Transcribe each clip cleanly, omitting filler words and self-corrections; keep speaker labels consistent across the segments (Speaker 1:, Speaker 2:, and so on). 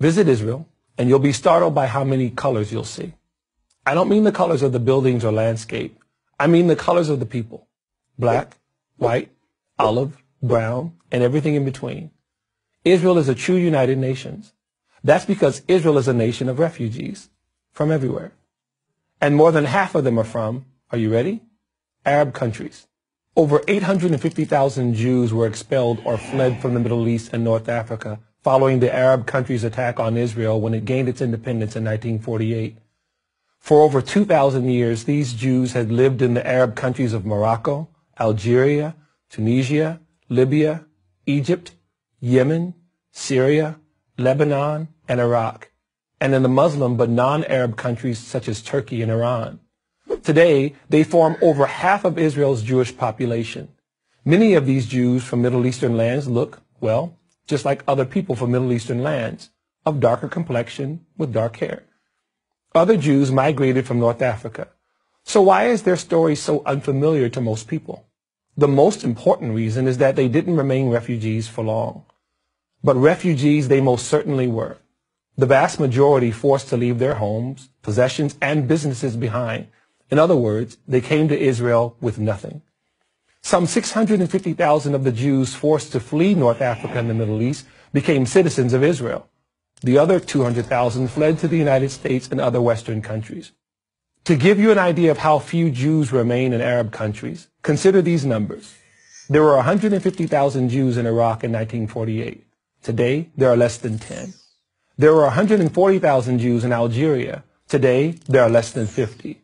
Speaker 1: Visit Israel, and you'll be startled by how many colors you'll see. I don't mean the colors of the buildings or landscape. I mean the colors of the people. Black, white, olive, brown, and everything in between. Israel is a true United Nations. That's because Israel is a nation of refugees from everywhere. And more than half of them are from, are you ready? Arab countries. Over 850,000 Jews were expelled or fled from the Middle East and North Africa following the Arab countries' attack on Israel when it gained its independence in 1948. For over 2,000 years, these Jews had lived in the Arab countries of Morocco, Algeria, Tunisia, Libya, Egypt, Yemen, Syria, Lebanon, and Iraq, and in the Muslim but non-Arab countries such as Turkey and Iran. Today, they form over half of Israel's Jewish population. Many of these Jews from Middle Eastern lands look, well, just like other people from Middle Eastern lands, of darker complexion with dark hair. Other Jews migrated from North Africa. So why is their story so unfamiliar to most people? The most important reason is that they didn't remain refugees for long. But refugees they most certainly were. The vast majority forced to leave their homes, possessions, and businesses behind. In other words, they came to Israel with nothing. Some 650,000 of the Jews forced to flee North Africa and the Middle East became citizens of Israel. The other 200,000 fled to the United States and other Western countries. To give you an idea of how few Jews remain in Arab countries, consider these numbers. There were 150,000 Jews in Iraq in 1948. Today, there are less than 10. There were 140,000 Jews in Algeria. Today, there are less than 50.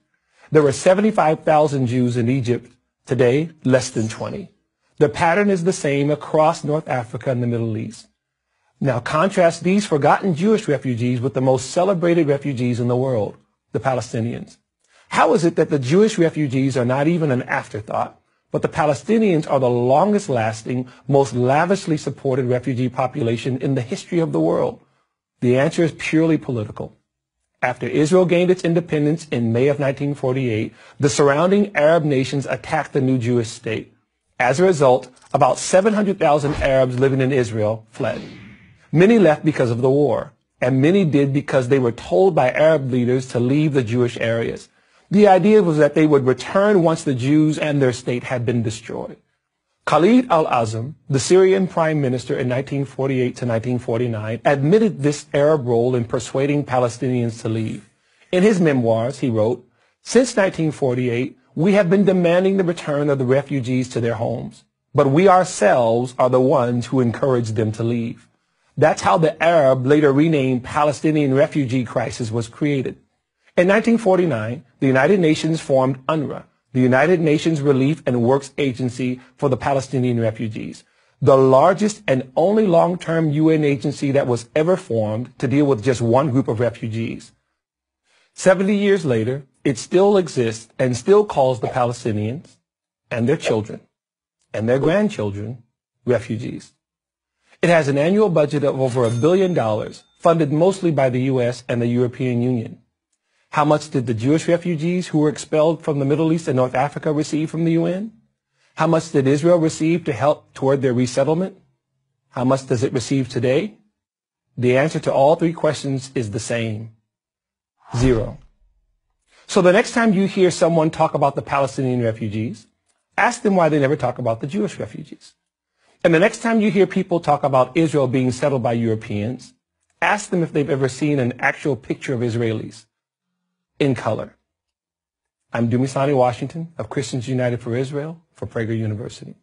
Speaker 1: There were 75,000 Jews in Egypt. Today, less than 20. The pattern is the same across North Africa and the Middle East. Now contrast these forgotten Jewish refugees with the most celebrated refugees in the world, the Palestinians. How is it that the Jewish refugees are not even an afterthought, but the Palestinians are the longest lasting, most lavishly supported refugee population in the history of the world? The answer is purely political. After Israel gained its independence in May of 1948, the surrounding Arab nations attacked the new Jewish state. As a result, about 700,000 Arabs living in Israel fled. Many left because of the war, and many did because they were told by Arab leaders to leave the Jewish areas. The idea was that they would return once the Jews and their state had been destroyed. Khalid al-Azam, the Syrian prime minister in 1948 to 1949, admitted this Arab role in persuading Palestinians to leave. In his memoirs, he wrote, "Since 1948, we have been demanding the return of the refugees to their homes, but we ourselves are the ones who encouraged them to leave." That's how the Arab, later renamed Palestinian refugee crisis was created. In 1949, the United Nations formed UNRWA, the United Nations Relief and Works Agency for the Palestinian refugees, the largest and only long-term UN agency that was ever formed to deal with just one group of refugees. 70 years later, it still exists and still calls the Palestinians and their children and their grandchildren refugees. It has an annual budget of over $1 billion, funded mostly by the U.S. and the European Union. How much did the Jewish refugees who were expelled from the Middle East and North Africa receive from the UN? How much did Israel receive to help toward their resettlement? How much does it receive today? The answer to all three questions is the same: zero. So the next time you hear someone talk about the Palestinian refugees, ask them why they never talk about the Jewish refugees. And the next time you hear people talk about Israel being settled by Europeans, ask them if they've ever seen an actual picture of Israelis in color. I'm Dumisani Washington of Christians United for Israel for Prager University.